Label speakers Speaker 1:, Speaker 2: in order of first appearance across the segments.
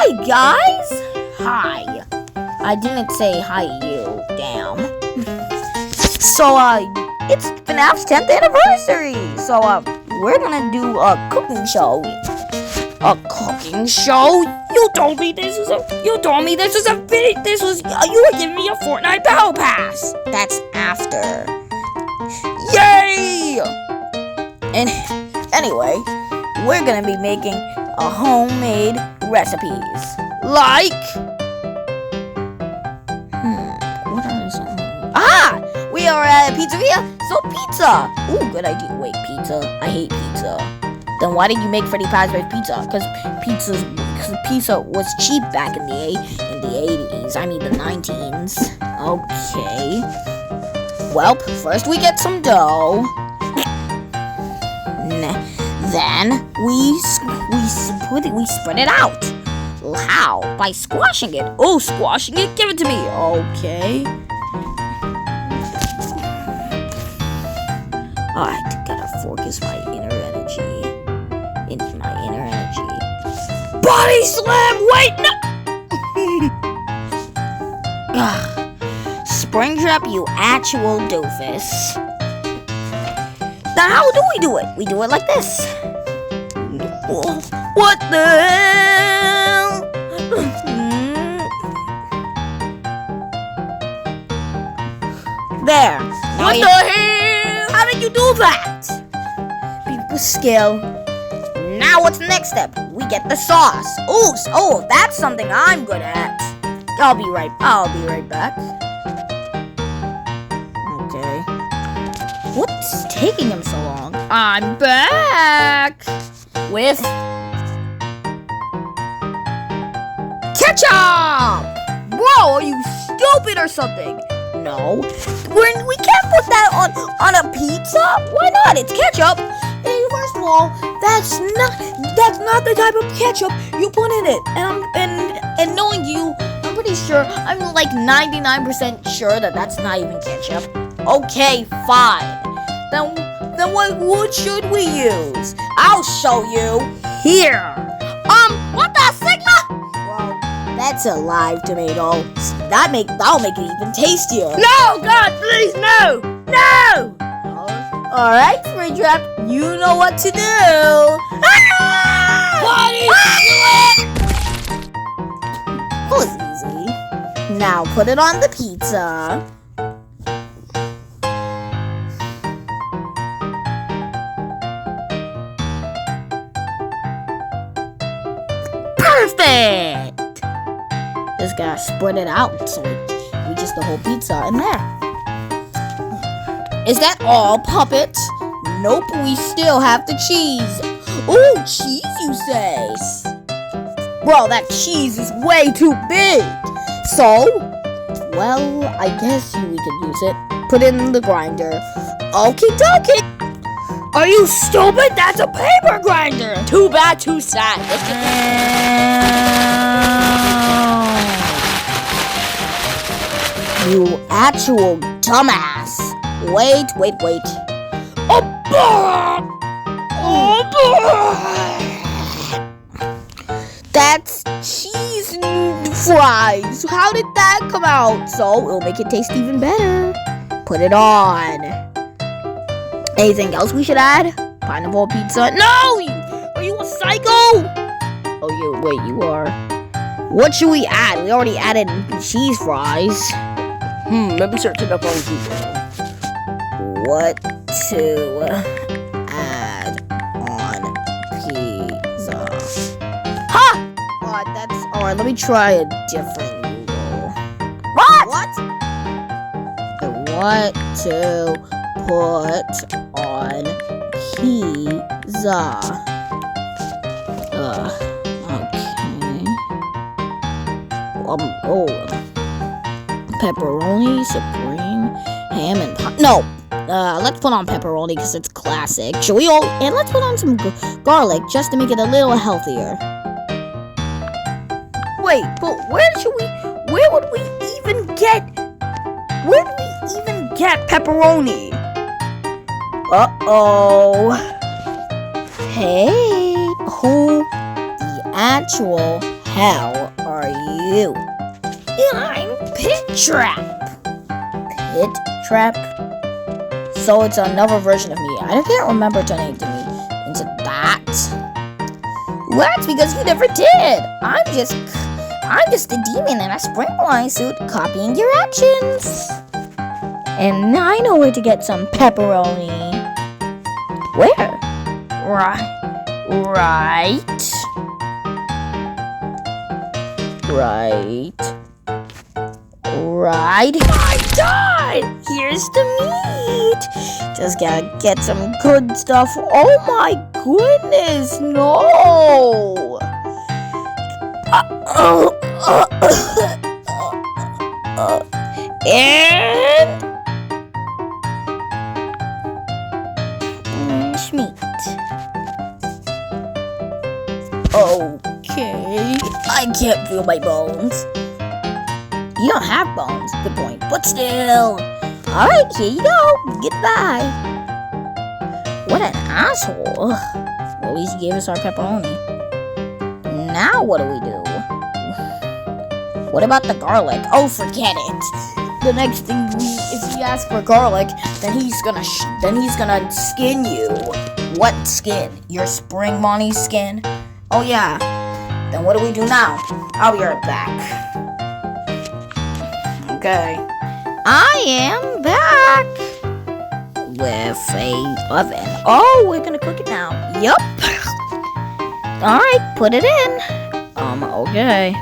Speaker 1: Hi, guys! Hi. I didn't say hi to you, damn. So, it's FNAF's 10th anniversary! So, we're gonna do a cooking show. A cooking show? You told me this was a video. You were giving me a Fortnite Battle Pass. That's after. Yay! And anyway, we're gonna be making a homemade recipes. Like, what are some? We are at a pizzeria, so pizza. Ooh, good idea. Wait, pizza? I hate pizza. Then why did you make Freddy Fazbear's Pizza? Because pizza was cheap back in the 80s. I mean the 19s. Okay. Well, first we get some dough. Then we spread it out. How? By squashing it. Oh, squashing it. Give it to me. Okay. I gotta focus my inner energy. Body slam! Wait, no! Springtrap, you actual doofus. Now how do we do it? We do it like this. What the hell? There. What the hell? How did you do that? People skill. Now what's the next step? We get the sauce. Oh, that's something I'm good at. I'll be right back. Okay. What's taking him so long? I'm back with ketchup. Bro, are you stupid or something? No. We can't put that on a pizza. Why not? It's ketchup. Hey, first of all, that's not the type of ketchup you put in it. And knowing you, I'm pretty sure, I'm like 99% sure that that's not even ketchup. Okay, fine. Then what should we use? I'll show you. Here. What the Sigma? Well, that's a live tomato. That'll make it even tastier. No, God, please, no! No! Alright, Springtrap, you know what to do. What is it? That was easy. Now put it on the pizza. Perfect! Just gotta spread it out so we just the whole pizza in there. Is that all, puppet? Nope, we still have the cheese. Ooh, cheese, you say? Bro, that cheese is way too big. So, well, I guess we could use it. Put it in the grinder. Okie dokie. Are you stupid? That's a paper grinder. Too bad, too sad. Let's get this. You actual dumbass. Wait. That's cheese fries. How did that come out? So it'll make it taste even better. Put it on. Anything else we should add? Pineapple pizza? No! Are you a psycho? Oh, you are. What should we add? We already added cheese fries. Let me search it up on Google. What to add on pizza? Ha! Alright, let me try a different Google. What? What to put on pizza? Okay. Pepperoni, supreme, ham, and no. Let's put on pepperoni because it's classic. Should we all? And let's put on some garlic just to make it a little healthier. Wait, but where would we even get pepperoni? Hey, who the actual hell are you?
Speaker 2: I'm Pit Trap.
Speaker 1: Pit Trap? So it's another version of me. I can't remember turning into that.
Speaker 2: Well, that's because you never did. I'm just a demon in a spring flying suit copying your actions.
Speaker 1: And I know where to get some pepperoni. Where?
Speaker 2: Right. I'm done. Here's the meat.
Speaker 1: Just gotta get some good stuff. Oh my goodness, no!
Speaker 2: And meat.
Speaker 1: Okay, I can't feel my bones.
Speaker 2: You don't have bones. Good point. But still.
Speaker 1: Alright, here you go. Goodbye.
Speaker 2: What an asshole.
Speaker 1: Well, at least he gave us our pepperoni.
Speaker 2: Now what do we do?
Speaker 1: What about the garlic? Oh, forget it. The next thing if you ask for garlic, then he's gonna skin you.
Speaker 2: What skin? Your spring money skin?
Speaker 1: Oh yeah.
Speaker 2: Then what do we do now? I'll be right back.
Speaker 1: Okay.
Speaker 2: I am back with a oven. Oh, we're gonna cook it now. Yup. All right, put it in.
Speaker 1: Okay.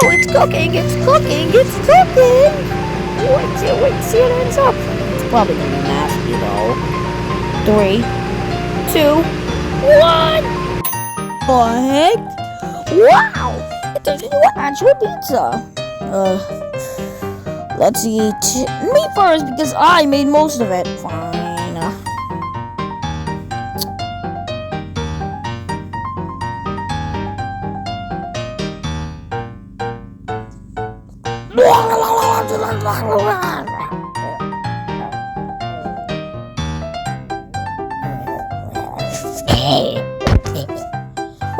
Speaker 2: Oh, it's cooking. Wait, see it ends up.
Speaker 1: It's probably gonna be nasty though. 3, 2, 1.
Speaker 2: What? Wow! It turns into an actual pizza.
Speaker 1: Let's eat me first because I made most of it. Fine.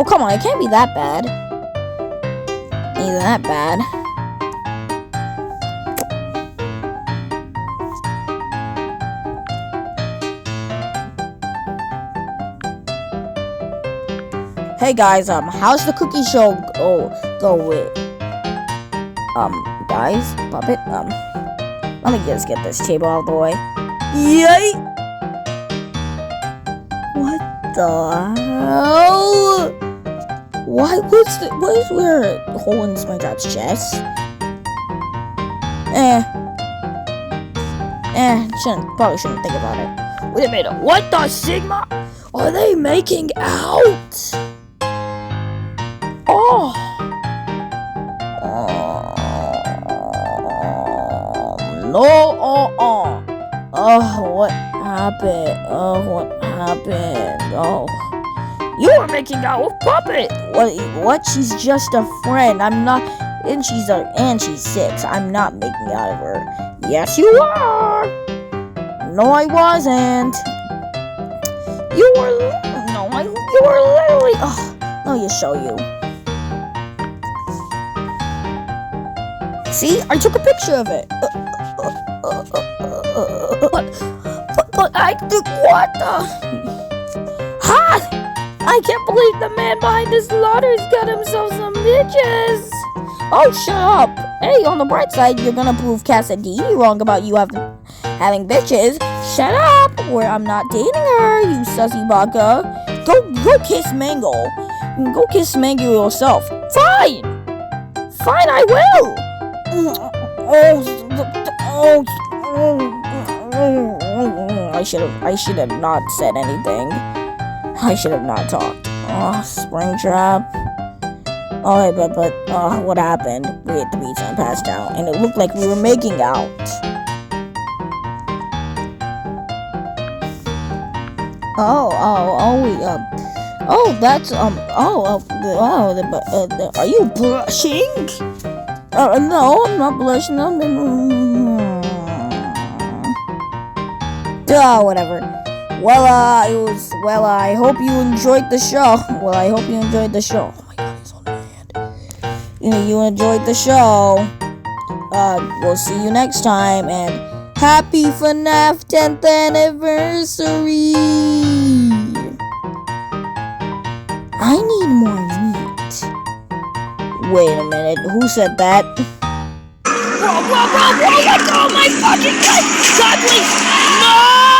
Speaker 1: Oh, come on, it can't be that bad. Either that bad. Hey guys, how's the cookie show go with? Guys, puppet, let me just get this table out of the way. Yay! What the hell? What is where a hole in Springtrap's chest? Probably shouldn't think about it. Wait a minute, what the Sigma are they making out? Oh! No, what happened? What happened? You were making out with Puppet! What? She's just a friend. I'm not, and she's 6. I'm not making out of her. Yes, you are! No, I wasn't. You were literally, let me just show you. See, I took a picture of it. But I did what the? Ha! I can't believe the man behind this slaughter's got himself some bitches. Oh, shut up. Hey, on the bright side, you're gonna prove Cassidy wrong about you having bitches. Shut up, or I'm not dating her, you sussy baka. Go kiss Mango. Go kiss Mango yourself. Fine, I will. I should have not said anything. I should have not talked. Springtrap. Oh, but what happened? We ate the pizza and passed out, and it looked like we were making out. Are you blushing? No, I'm not blushing. Whatever. I hope you enjoyed the show. Oh my god, he's on the hand. You enjoyed the show. We'll see you next time, and happy FNAF 10th anniversary! I need more meat. Wait a minute, who said that? Bro, let go of my fucking gun! God, please! No!